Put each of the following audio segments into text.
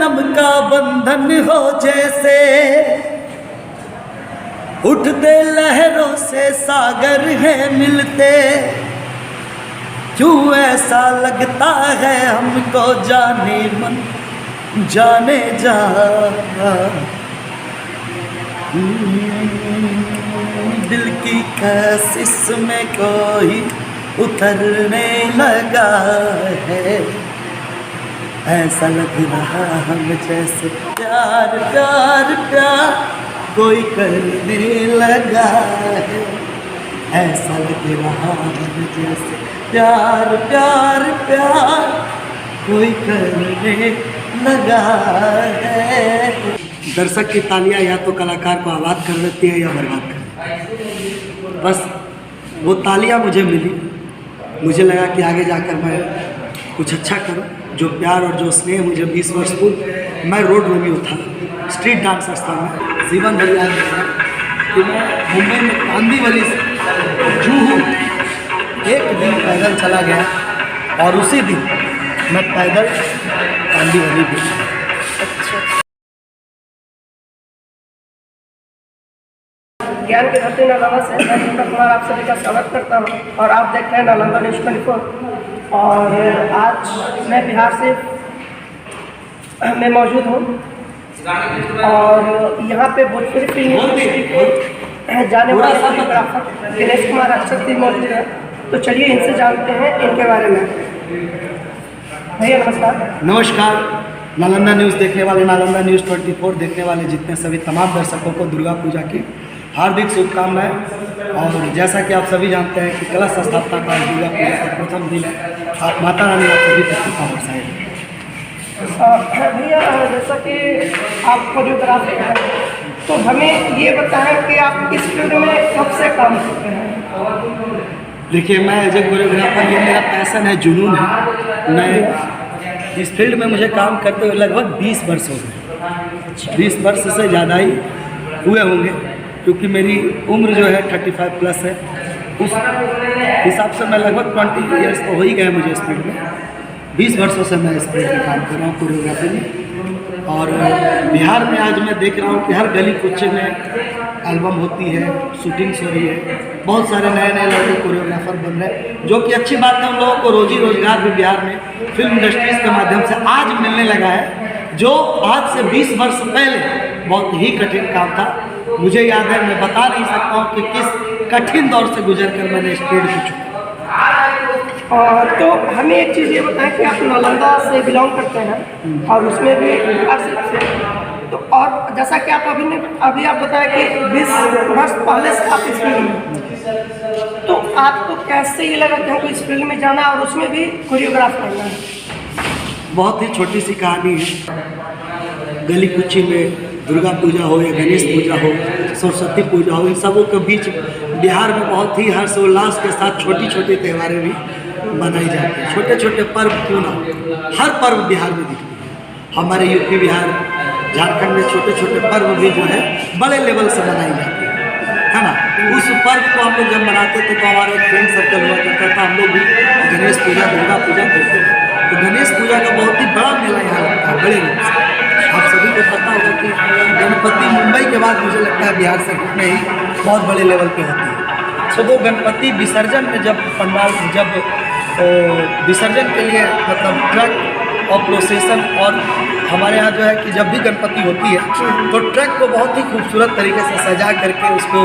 जन्म का बंधन हो जैसे, उठते लहरों से सागर है मिलते, क्यों ऐसा लगता है हमको जाने मन जाने जा। दिल की कशिश में कोई उतरने लगा है, ऐसा लग रहा हम जैसे प्यार प्यार प्यार कोई करने लगा है, ऐसा लग रहा हम जैसे प्यार प्यार प्यार कोई करने लगा है। दर्शक की तालियां या तो कलाकार को आबाद कर देती है या बर्बाद कर देती है। बस वो तालियां मुझे मिली, मुझे लगा कि आगे जाकर मैं कुछ अच्छा करूं। जो प्यार और जो स्नेह मुझे 20 वर्ष पूर्व मैं रोड रोमियो था, स्ट्रीट डांसर था मैं। जीवन भर याद रखा कि मैं मुंबई में कांदीवली से जूहू एक दिन पैदल चला गया और उसी दिन मैं पैदल कांदीवली भी। ज्ञान की धरती नालंदा से मैं दीपक कुमार आप सभी का स्वागत करता हूँ और आप देख रहे हैं नालंदा न्यूज़ 24। और आज मैं बिहार से मैं मौजूद हूँ और यहाँ पे भोजपुरी फिल्म इंडस्ट्री के जाने वाले फोटोग्राफर दिनेश कुमार अक्षर जी मौजूद है। तो चलिए इनसे जानते हैं इनके बारे में। भैया नमस्कार। नमस्कार। नालंदा न्यूज़ देखने वाले, नालंदा न्यूज़ 24 देखने वाले जितने सभी तमाम दर्शकों को दुर्गा पूजा की हार्दिक शुभकामनाएं। और जैसा कि आप सभी जानते हैं कि कलश स्थापना का दुर्गा पूजा का प्रथम दिन है। आप माता रानी आप सभी तक कृपा बरसाएं। भैया जैसा कि आप कोरियोग्राफर हैं तो हमें ये बताएं कि आप इस फील्ड में कब से काम करते हैं? देखिए, मैं एज ए कोरियोग्राफर, ये मेरा पैसन है, जुनून है। मैं इस फील्ड में मुझे काम करते हुए लगभग 20 वर्ष हो गए। 20 वर्ष से ज़्यादा ही हुए होंगे, क्योंकि मेरी उम्र जो है 35 प्लस है। उस हिसाब से मैं लगभग 20 ईयर्स तो हो ही गए मुझे इस फील्ड में। 20 वर्षों से मैं इस फील्ड में काम कर रहा हूँ कोरियोग्राफी में। और बिहार में आज मैं देख रहा हूँ कि हर गली कुच्चे में एल्बम होती है, शूटिंग्स हो रही है, बहुत सारे नए नए लड़के कोरियोग्राफर बन रहे हैं, जो कि अच्छी बात है। उन लोगों को रोजी रोजगार भी बिहार में फिल्म इंडस्ट्रीज़ के माध्यम से आज मिलने लगा है, जो आज से 20 वर्ष पहले बहुत ही कठिन काम था। मुझे याद है, मैं बता नहीं सकता हूँ कि किस कठिन दौर से गुजर कर मैंने इस फील्ड को चुना। तो हमें एक चीज़ ये बताएं कि आप नालंदा से बिलोंग करते हैं और उसमें भी बिहार से, तो और जैसा कि आप अभी आप बताएं कि 20 वर्ष पहले से आप इस फील्ड में, तो आपको कैसे ये लगा कि हमको इस फील्ड में जाना और उसमें भी कोरियोग्राफ करना है? बहुत ही छोटी सी कहानी है। गली कुची में दुर्गा पूजा हो या गणेश पूजा हो, सरस्वती पूजा हो, इन सबों के बीच बिहार में बहुत ही हर्षोल्लास के साथ छोटी छोटी त्यौहारें भी मनाई जाती हैं। छोटे छोटे पर्व क्यों ना, हर पर्व बिहार में दिखती है। हमारे यूपी, बिहार, झारखंड में छोटे छोटे पर्व भी जो है बड़े लेवल से मनाई जाती है ना। उस पर्व को हम लोग जब मनाते थे तो हमारा एक फ्रेंड सर्कल हुआ करता था, हम लोग भी गणेश पूजा, दुर्गा पूजा करते थे। तो गणेश पूजा का बहुत ही बड़ा मेला यहाँ लगता है, बड़े रूप से। आप सभी को पता होगा कि गणपति मुंबई के बाद मुझे लगता है बिहार से में ही बहुत बड़े लेवल पे होती है। तो वो गणपति विसर्जन में जब पंडाल जब विसर्जन के लिए मतलब ट्रक और प्रोसेसन, और हमारे यहाँ जो है कि जब भी गणपति होती है तो ट्रक को बहुत ही खूबसूरत तरीके से सजा करके उसको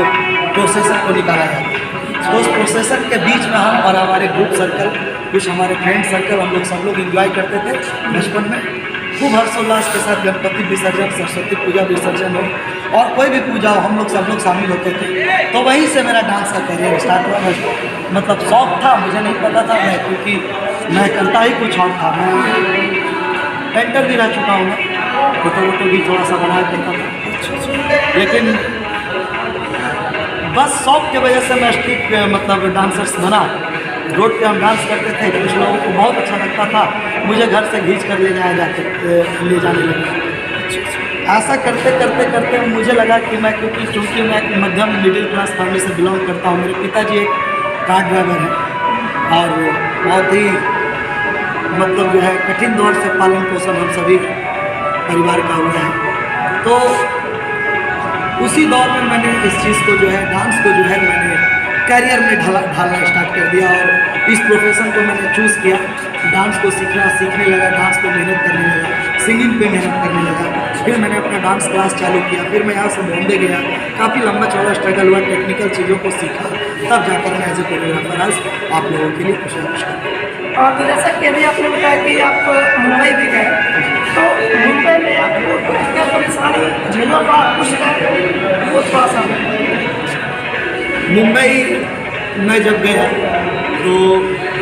प्रोसेसन को निकाला जाता है। तो उस प्रोसेसन के बीच में हम और हमारे ग्रुप सर्कल, कुछ हमारे फ्रेंड सर्कल, हम लोग सब लोग इंजॉय करते थे बचपन में। खूब हर्षोल्लास के साथ गणपति विसर्जन, सरस्वती पूजा विसर्जन हो और कोई भी पूजा हो, हम लोग सब लोग शामिल होते थे। तो वहीं से मेरा डांस का करियर स्टार्ट हुआ। मतलब शौक था, मुझे नहीं पता था मैं, क्योंकि मैं करता ही कुछ और था। मैं पेंटर भी रह चुका हूँ, मैं फोटो भी थोड़ा सा बनाया करता था, लेकिन बस शौक की वजह से मैं स्ट्रीट मतलब डांसर्स बना। रोड पे हम डांस करते थे, कुछ लोगों को बहुत अच्छा लगता था, मुझे घर से खींच कर ले जाने लगा। ऐसा करते करते करते मुझे लगा कि मैं, चूँकि मैं एक मध्यम मिडिल क्लास फैमिली से बिलोंग करता हूँ। मेरे पिताजी एक कार ड्राइवर हैं और बहुत ही मतलब जो है कठिन दौर से पालन पोषण हम सभी परिवार का हुआ है। तो उसी दौर में मैंने इस चीज़ को जो है, डांस को जो है, मैंने कैरियर में ढालना स्टार्ट कर दिया और इस प्रोफेशन को मैंने चूज़ किया। डांस को सीखने लगा, डांस पे मेहनत करने लगा, सिंगिंग पे मेहनत करने लगा। फिर मैंने अपना डांस क्लास चालू किया। फिर मैं यहाँ से बॉम्बे गया, काफ़ी लंबा चौड़ा स्ट्रगल हुआ, टेक्निकल चीज़ों को सीखा, तब जाकर मैं एज ए कोरियोग्राफर आज आप लोगों के लिए कुछ ना कुछ करता हूँ। और तो जैसा कि अभी आपने बताया कि आप मुंबई भी गए, तो मुंबई में आपको क्या परेशानी झेलना पड़ा, कुछ वो थोड़ा सा। मुंबई मैं जब गया तो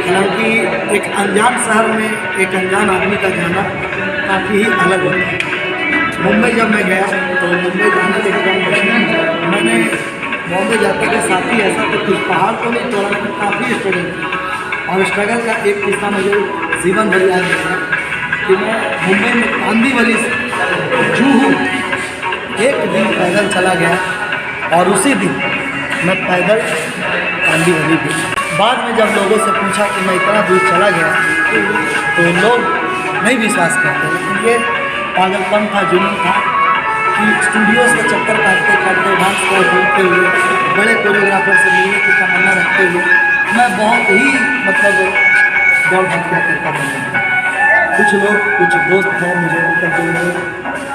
हालांकि एक अनजान शहर में एक अनजान आदमी का जाना काफ़ी ही अलग होता है। मुंबई जब मैं गया तो मुंबई जाने के बाद मैंने बॉम्बे जाते के साथ ही ऐसा तो कुछ पहाड़ तो नहीं तोड़ा, लेकिन काफ़ी स्ट्रगल किया। और स्ट्रगल का एक किस्सा मुझे जीवन भर याद रखा कि मैं मुंबई में कांदीवली से जूहू एक दिन पैदल चला गया और उसी दिन मैं पैदल कांदीवली भी। बाद में जब लोगों से पूछा कि मैं इतना दूर चला गया तो लोग नहीं विश्वास करते, लेकिन ये पागलपन था, जुनून था कि स्टूडियोज़ के चक्कर काटते काटते, डांस क्लास घूमते हुए, बड़े कोरियोग्राफर से मिलने की तमन्ना रखते हुए मैं बहुत ही मतलब दौड़ भटकिया करता था। कुछ लोग, कुछ दोस्त हैं मुझे, मतलब जो मेरे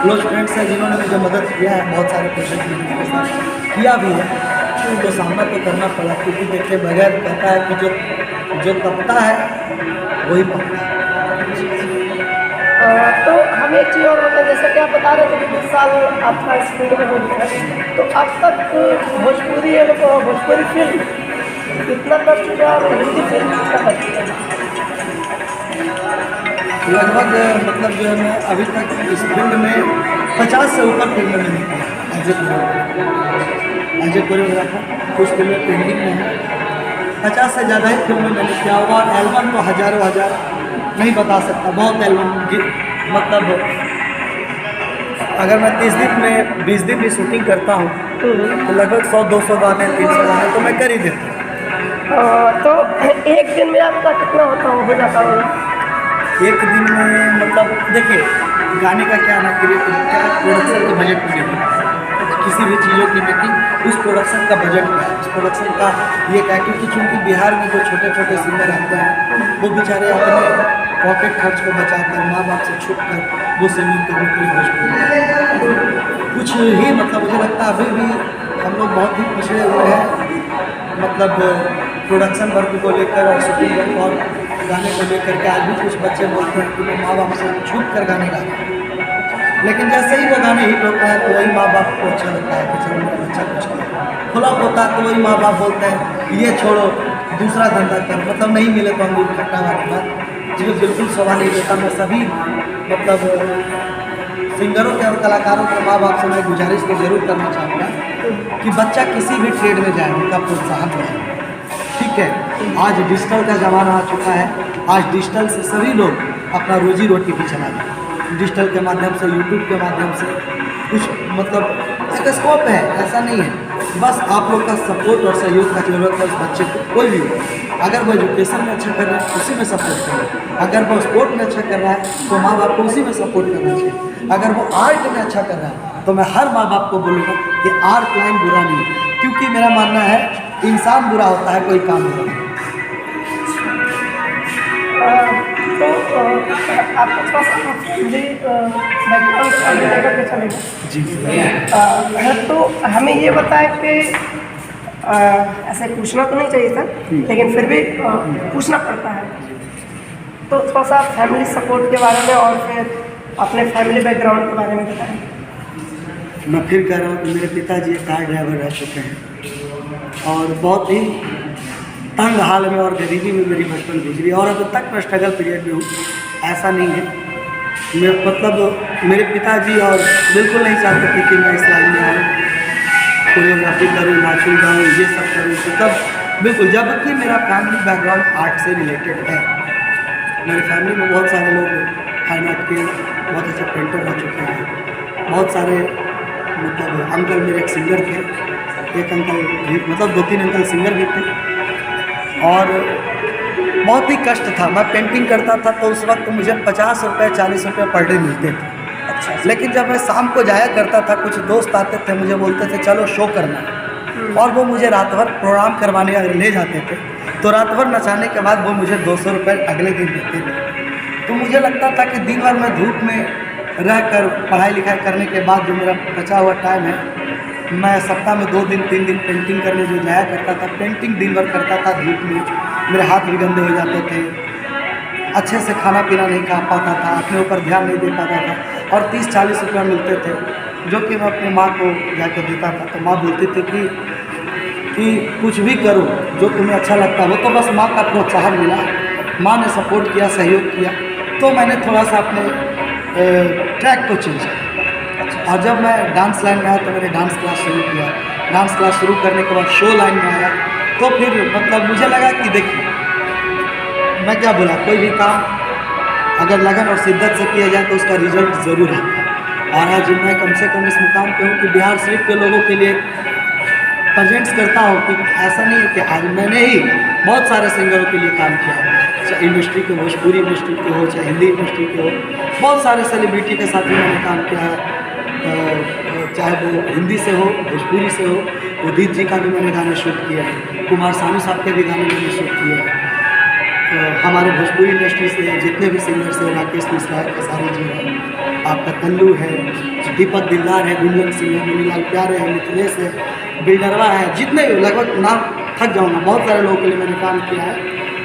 क्लोज फ्रेंड्स हैं जिन्होंने मुझे मदद किया है, बहुत सारे प्रोजेक्ट में मेरे साथ किया भी है, उनको सामना तो करना पड़ा। क्योंकि देखिए बगैर कहता है कि जो तपता है वही पकता है। तो हम एक चीज़ और मतलब जैसा कि आप बता रहे थे कि 20 साल आपका इस फील्ड में हो गया, तो अब तक भोजपुरी है तो भोजपुरी फिल्म कितना कर चुका है और हिंदी फिल्म कितना कर चुका है? लगभग मतलब जो है मैं अभी तक इस फील्ड में 50 से ऊपर फिल्में मैंने की एज ए कोरियोग्राफर। कुछ फिल्में पेंडिंग में हैं, 50 से ज़्यादा ही फिल्में मैंने किया होगा। और एल्बम तो हज़ारों हज़ार नहीं बता सकता, बहुत एल्बम मतलब अगर मैं 30 दिन में 20 दिन भी शूटिंग करता हूँ तो लगभग 100-200 गाने, 300 गाने तो मैं कर ही देता हूँ। तो एक दिन में आपका कितना होता हो जाता होगा? एक दिन में मतलब देखिए गाने का क्या ना क्या प्रोडक्शन के बजट में नहीं, किसी भी चीज़ों की मेकिंग उस प्रोडक्शन का बजट क्या है, उस प्रोडक्शन का ये क्या, क्योंकि चूँकि बिहार में जो छोटे छोटे सिंगर आते हैं वो बेचारे अपने पॉकेट खर्च को बचाकर, माँ बाप से छुप कर वो सिंगिंग करने के लिए भोजपुरी कुछ ही मतलब मुझे लगता है अभी भी हम लोग बहुत ही पिछड़े हुए हैं, मतलब प्रोडक्शन वर्क को लेकर और शूटिंग वर्क और गाने को लेकर के। आज भी कुछ बच्चे बोलते हैं कि मैं माँ बाप से छूट कर गाने गाते हैं, लेकिन जैसे ही वो गाने हिट होते हैं तो वही माँ बाप को अच्छा लगता है कि चलो मेरा बच्चा कुछ फ्लॉप होता है तो वही माँ बाप बोलते हैं ये छोड़ो दूसरा धंधा कर, मतलब नहीं मिले तो हम लोग खट्टा वाली बात जिसे बिल्कुल शोभा नहीं देता। मैं सभी मतलब सिंगरों के और कलाकारों के माँ बाप से मैं गुजारिश तो ज़रूर करना चाहूँगा कि बच्चा किसी भी ट्रेड में जाए उनका प्रोत्साहन करें। ठीक है, आज डिजिटल का ज़माना आ चुका है, आज डिजिटल से सभी लोग अपना रोजी रोटी भी चला रहे हैं, डिजिटल के माध्यम से, यूट्यूब के माध्यम से कुछ मतलब इसका स्कोप है, ऐसा नहीं है। बस आप लोग का सपोर्ट और सहयोग का जरूरत है उस बच्चे को, कोई भी हो। अगर वो एजुकेशन में अच्छा कर रहा है उसी में सपोर्ट करें, अगर वो स्पोर्ट में अच्छा कर रहा है तो माँ बाप को उसी में सपोर्ट करना चाहिए, अगर वो आर्ट में अच्छा कर रहा है तो मैं हर माँ बाप को बोलूँगा कि आर्ट लाइन बुरा नहीं है, क्योंकि मेरा मानना है इंसान बुरा होता है, कोई काम बुरा नहीं। तो आपको थोड़ा सा फैमिली बैकग्राउंड के चलेगा जी। तो हमें ये बताएं कि ऐसे पूछना तो नहीं चाहिए था, लेकिन फिर भी पूछना पड़ता है, तो थोड़ा सा फैमिली सपोर्ट के बारे में और फिर अपने फैमिली बैकग्राउंड के बारे में बताएं। मैं फिर कह रहा हूँ कि मेरे पिताजी एक कार ड्राइवर रह चुके हैं और बहुत ही तंग हाल में और गरीबी में मेरी बचपन गुजरी और अब तक मैं स्ट्रगल पीरियड में हूँ। ऐसा नहीं है मैं मतलब मेरे पिताजी और बिल्कुल नहीं चाहते थे कि मैं इस लाइन में आऊँ, कोरियोग्राफी करूँ, नाचूँ, गाऊँ, ये सब करूँ, तो तब बिल्कुल, जबकि मेरा फैमिली बैकग्राउंड आर्ट से रिलेटेड है। मेरी फैमिली में बहुत सारे लोग फाइन आर्ट के बहुत अच्छे पेंटर रह चुके हैं, बहुत सारे मतलब अंकल मेरे एक सिंगर थे, एक अंकल भी मतलब 2-3 अंकल सिंगर भी थे। और बहुत ही कष्ट था, मैं पेंटिंग करता था तो उस वक्त मुझे 50 रुपये 40 रुपये पर डे मिलते थे। लेकिन जब मैं शाम को जाया करता था, कुछ दोस्त आते थे, मुझे बोलते थे चलो शो करना है, और वो मुझे रात भर प्रोग्राम करवाने अगर ले जाते थे तो रात भर नचाने के बाद वो मुझे 200 रुपये अगले दिन देते थे। तो मुझे लगता था कि दिन भर मैं धूप में रहकर पढ़ाई लिखाई करने के बाद जो मेरा बचा हुआ टाइम है, मैं सप्ताह में 2 दिन 3 दिन पेंटिंग करने जो जाया करता था, पेंटिंग दिन भर करता था धूप में, मेरे हाथ भी गंदे हो जाते थे, अच्छे से खाना पीना नहीं खा पाता था, अपने ऊपर ध्यान नहीं दे पाता था, और 30-40 रुपया मिलते थे जो कि मैं अपनी माँ को जाकर देता था। तो माँ बोलती थी कि कुछ भी करो जो तुम्हें अच्छा लगता हो। तो बस माँ का प्रोत्साहन मिला, माँ ने सपोर्ट किया, सहयोग किया, तो मैंने थोड़ा सा अपने ट्रैक को चेंज किया। और जब मैं डांस लाइन में आया तो मैंने डांस क्लास शुरू किया। डांस क्लास शुरू करने के बाद शो लाइन में आया, तो फिर मतलब मुझे लगा कि देखिए, मैं क्या बोला, कोई भी काम अगर लगन और शिद्दत से किया जाए तो उसका रिजल्ट ज़रूर आता है। और आज मैं कम से कम इस मुकाम पे हूँ कि बिहार शरीफ के लोगों के लिए प्रेजेंट्स करता हूँ कि ऐसा नहीं है कि आज मैंने ही बहुत सारे सिंगरों के लिए काम किया है, चाहे इंडस्ट्री के, भोजपुरी इंडस्ट्री के हो, चाहे हिंदी इंडस्ट्री के हो, बहुत सारे सेलिब्रिटी के साथ भी मैंने काम किया है, चाहे वो हिंदी से हो, भोजपुरी से हो। उदित जी का भी मैंने गाने शूट किया है, कुमार सानू साहब के भी गाने मैंने शूट किए हैं। हमारे भोजपुरी इंडस्ट्री से जितने भी सिंगर्स हैं, राकेश मिश्रा है, खेसारी जी है, आपका कल्लू है, दीपक दिलदार है, गुंजन सिंह है, मुनीलाल प्यारे है, मिथिलेश है, बिल्डरवा है, जितने भी, लगभग नाम थक जाऊँगा, बहुत सारे लोगों के लिए मैंने काम किया है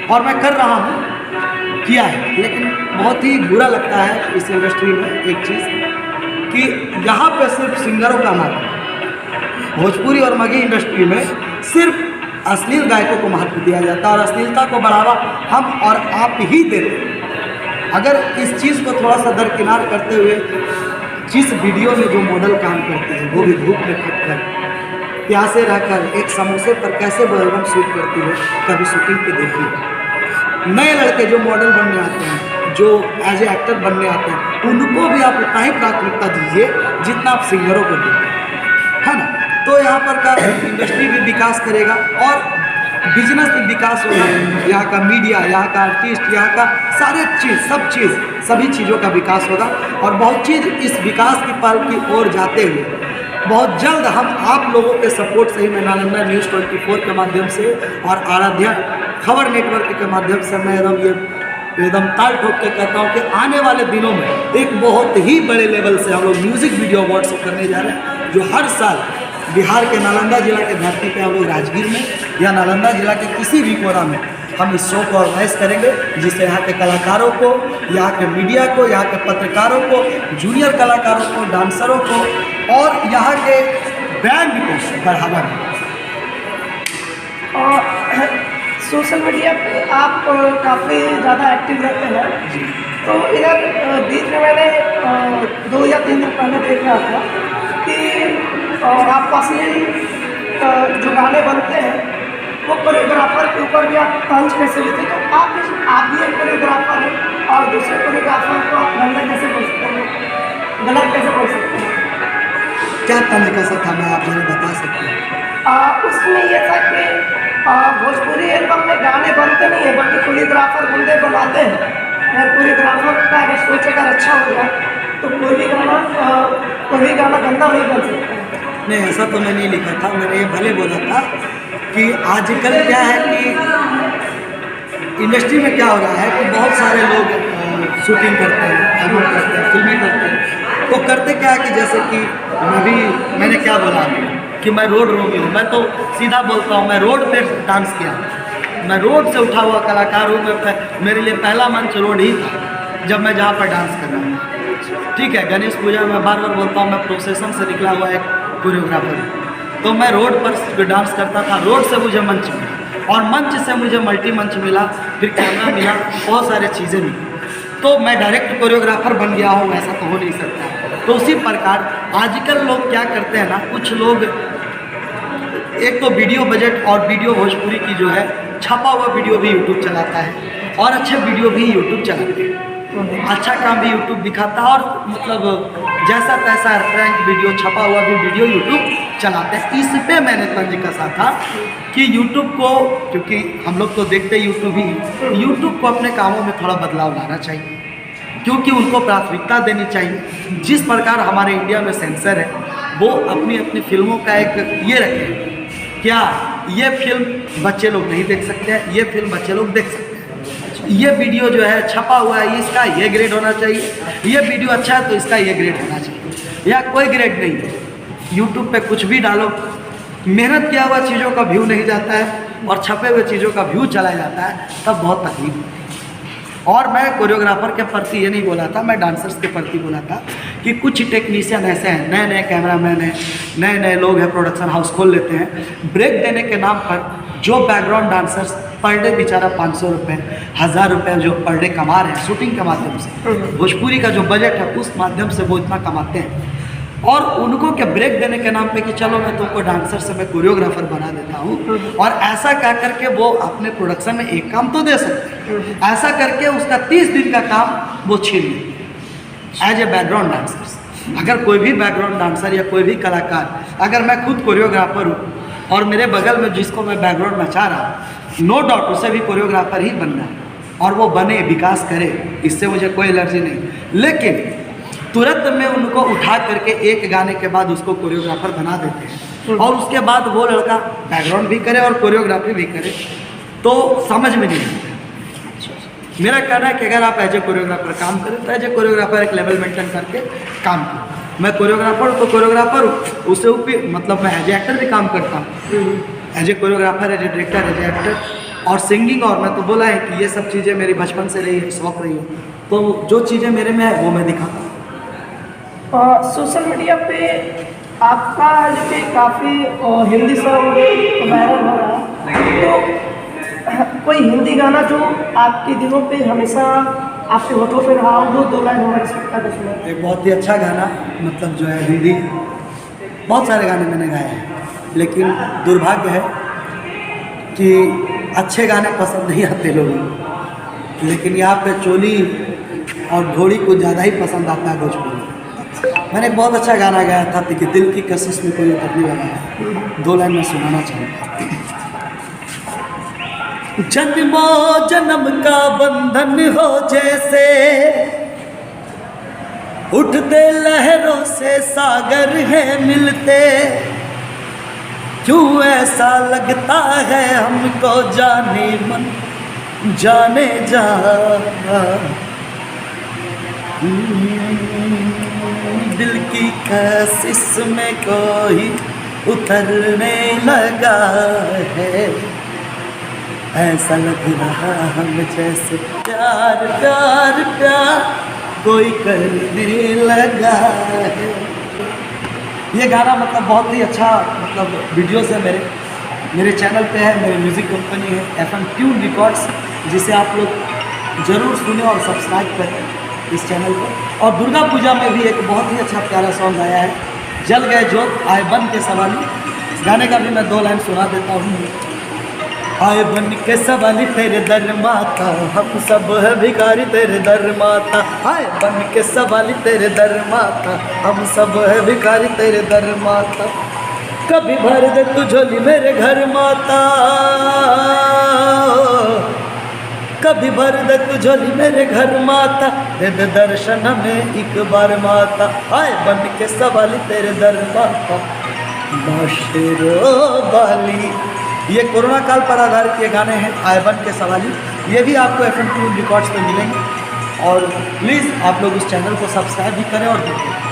और मैं कर रहा हूँ, किया है। लेकिन बहुत ही बुरा लगता है इस इंडस्ट्री में एक चीज़ कि यहाँ पे सिर्फ सिंगरों का नाम है। भोजपुरी और मगही इंडस्ट्री में सिर्फ अश्लील गायकों को महत्व दिया जाता है और अश्लीलता को बढ़ावा हम और आप ही देते हैं। अगर इस चीज़ को थोड़ा सा दरकिनार करते हुए, जिस वीडियो में जो मॉडल काम करते हैं वो भी धूप में खट कर प्यासे रहकर एक समोसे पर कैसे वो एल्बम शूट करती है, कभी शूटिंग पे देखिए। नए लड़के जो मॉडल बनने आते हैं, जो एज ए एक्टर बनने आते हैं, उनको भी आप उतना ही प्राथमिकता दीजिए जितना आप सिंगरों को देते है ना। तो यहाँ पर का इंडस्ट्री भी विकास करेगा और बिजनेस भी विकास होगा, यहाँ का मीडिया, यहाँ का आर्टिस्ट, यहाँ का सारे चीज़, सब चीज़, सभी चीज़ों का विकास होगा और बहुत चीज़ इस विकास की पल की ओर जाते हुए बहुत जल्द हम आप लोगों के सपोर्ट से ही, मैं नालंदा न्यूज़ 24 के माध्यम से और आराध्या खबर नेटवर्क के माध्यम से मैं एकदम ताल ठोक के कहता हूँ कि आने वाले दिनों में एक बहुत ही बड़े लेवल से हम लोग म्यूज़िक वीडियो अवार्ड्स करने जा रहे हैं, जो हर साल बिहार के नालंदा जिला के धरती पे हम लोग राजगीर में या नालंदा जिला के किसी भी कोना में हम इस शो को ऑर्गेनाइज करेंगे, जिससे यहाँ के कलाकारों को, यहाँ के मीडिया को, यहाँ के पत्रकारों को, जूनियर कलाकारों को, डांसरों को और यहाँ के बैंड को बढ़ावा मिले। सोशल मीडिया पे आप काफ़ी ज़्यादा एक्टिव रहते हैं जी। तो इधर बीच में मैंने 2 या 3 दिन पहले देख रहा था कि आप असली जो गाने बनते हैं वो कोरियोग्राफर के ऊपर भी आप तंज कैसे लेते हैं। तो आप भी एक कोरियोग्राफर हैं और दूसरे कोरियोग्राफर को आप गंदा कैसे बोल सकते हैं, गलत कैसे बोल सकते हैं? क्या तंज कैसा था, मैं आप मुझे बता सकते हैं? उसमें ये था कि भोजपुरी एल्बम में गाने बनते नहीं है, बल्कि कोरियोग्राफर बंदे बनाते हैं। अगर कोरियोग्राफर का अगर सोच अगर अच्छा हो जाए तो कोई भी गाना गंदा नहीं बन सकता। नहीं, ऐसा तो मैं नहीं लिखा था, मैंने ये भले बोला था कि आजकल क्या है कि इंडस्ट्री में क्या हो रहा है कि बहुत सारे लोग शूटिंग करते हैं, एल्बम करते हैं, फिल्में करते हैं। तो करते क्या है कि जैसे कि मैंने क्या बोला कि मैं रोड रोगी हूँ, मैं तो सीधा बोलता हूँ, मैं रोड पे डांस किया, मैं रोड से उठा हुआ कलाकार हूँ। मेरे लिए पहला मंच रोड ही था जब मैं जहाँ पर डांस कर रहा हूँ। ठीक है, गणेश पूजा में बार बार बोलता हूँ, मैं प्रोसेशन से निकला हुआ एक कोरियोग्राफर हूँ। तो मैं रोड पर डांस करता था, रोड से मुझे मंच मिला और मंच से मुझे मल्टी मंच मिला, फिर कैमरा मिला, बहुत सारी चीज़ें मिली। तो मैं डायरेक्ट कोरियोग्राफर बन गया हूँ, ऐसा तो हो नहीं सकता। तो उसी प्रकार आजकल लोग क्या करते हैं ना, कुछ लोग एक तो वीडियो बजट और वीडियो भोजपुरी की जो है छपा हुआ वीडियो भी यूट्यूब चलाता है और अच्छे वीडियो भी यूट्यूब चलाते हैं, अच्छा काम भी यूट्यूब दिखाता है और मतलब जैसा तैसा प्रैंक वीडियो, छपा हुआ भी वीडियो यूट्यूब चलाते हैं। इस पे मैंने तंज कसा था कि यूट्यूब को, क्योंकि हम लोग तो देखते यूट्यूब ही, यूट्यूब को अपने कामों में थोड़ा बदलाव लाना चाहिए। क्योंकि उनको प्राथमिकता देनी चाहिए। जिस प्रकार हमारे इंडिया में सेंसर है, वो अपनी अपनी फिल्मों का एक ये रखें, क्या ये फिल्म बच्चे लोग नहीं देख सकते हैं, ये फिल्म बच्चे लोग देख सकते हैं, ये वीडियो जो है छपा हुआ है इसका ये ग्रेड होना चाहिए, ये वीडियो अच्छा है तो इसका ये ग्रेड होना चाहिए, या कोई ग्रेड नहीं है। यूट्यूब पे कुछ भी डालो, मेहनत किया हुआ चीज़ों का व्यू नहीं जाता है और छपे हुए चीज़ों का व्यू चला जाता है, तब बहुत तकलीफ होती है। और मैं कोरियोग्राफर के प्रति ये नहीं बोला था, मैं डांसर्स के प्रति बोला था कि कुछ टेक्नीशियन ऐसे हैं, नए नए कैमरामैन हैं, नए नए लोग हैं, प्रोडक्शन हाउस खोल लेते हैं, ब्रेक देने के नाम पर जो बैकग्राउंड डांसर्स पर डे बेचारा 500 रुपये 1000 रुपये जो पर डे कमा रहे हैं शूटिंग के माध्यम से, भोजपुरी का जो बजट है उस माध्यम से वो इतना कमाते हैं, और उनको क्या ब्रेक देने के नाम पे कि चलो मैं तुमको डांसर से मैं कोरियोग्राफर बना देता हूँ, और ऐसा क्या करके वो अपने प्रोडक्शन में एक काम तो दे सकते हैं, ऐसा करके उसका 30 दिन का काम वो छीन लेते एज ए बैकग्राउंड डांसर्स। अगर कोई भी बैकग्राउंड डांसर या कोई भी कलाकार, अगर मैं खुद कोरियोग्राफर हूँ और मेरे बगल में जिसको मैं बैकग्राउंड नचा रहा हूँ, नो डाउट उसे भी कोरियोग्राफर ही बनना है और वो बने, विकास करे, इससे मुझे कोई एलर्जी नहीं, लेकिन तुरंत में उनको उठा करके एक गाने के बाद उसको कोरियोग्राफर बना देते हैं और उसके बाद वो लड़का बैकग्राउंड भी करे और कोरियोग्राफी भी करे, तो समझ में नहीं आता। मेरा कहना है कि अगर आप एज ए कोरियोग्राफर काम करें तो एज ए कोरियोग्राफर एक लेवल मेंटेन करके काम करें। मैं कोरियोग्राफर हूँ तो कोरियोग्राफर हूँ, उससे ऊपर मतलब मैं एज ए एक्टर भी काम करता हूँ, as a choreographer, as a director, as a actor, और सिंगिंग, और मैं तो बोला है कि ये सब चीज़ें मेरी बचपन से रही है, शौक रही है, तो जो चीज़ें मेरे में है वो मैं दिखाता हूँ। सोशल मीडिया पे आपका जो कि काफ़ी हिंदी सॉन्ग वायरल हो रहा है, तो कोई हिंदी गाना जो आपके दिलों पे हमेशा आपके होठों पे रहा हो, वो 2 लाइन हमारे सकता है? एक बहुत ही अच्छा गाना, मतलब जो है हिंदी, बहुत सारे गाने मैंने गाए हैं, लेकिन दुर्भाग्य है कि अच्छे गाने पसंद नहीं आते लोगों को, लेकिन यहाँ पे चोली और घोड़ी को ज़्यादा ही पसंद आता है भोजपुरी। मैंने एक बहुत अच्छा गाना गाया था कि दिल की कशिश में कोई उतरने वाला है, 2 लाइन में सुनाना चाहूँगा। जन्मों जन्म का बंधन हो जैसे, उठते लहरों से सागर है मिलते, क्यों ऐसा लगता है हमको जाने मन जाने जा, दिल की कशिश में कोई उतरने लगा है, ऐसा लग रहा हम जैसे प्यार प्यार प्यार कोई करने लगा है। ये गाना मतलब बहुत ही अच्छा, मतलब वीडियोस है मेरे चैनल पे है, मेरी म्यूज़िक कंपनी है FM ट्यून रिकॉर्ड्स, जिसे आप लोग ज़रूर सुने और सब्सक्राइब करें इस चैनल पर। और दुर्गा पूजा में भी एक बहुत ही अच्छा प्यारा सॉन्ग आया है, जल गए जोत आए बन के सवाली, इस गाने का भी मैं 2 लाइन सुना देता हूँ। आए बन के सवाली तेरे दर माता, हम सब है भिखारी तेरे दर माता, आए बन के सवाली तेरे दर माता, हम सब है भिखारी तेरे दर माता, कभी भर दे तू झोली मेरे घर माता, कभी भर दे तू झोली मेरे घर माता, दे दे दर्शन में एक बार माता, आए बन के सवाली तेरे दर माता, बाशेरो बाली। ये कोरोना काल पर आधारित ये गाने हैं, आए बन के सवाली, ये भी आपको FM ट्यून रिकॉर्ड्स पे मिलेंगे, और प्लीज़ आप लोग उस चैनल को सब्सक्राइब भी करें और देखें।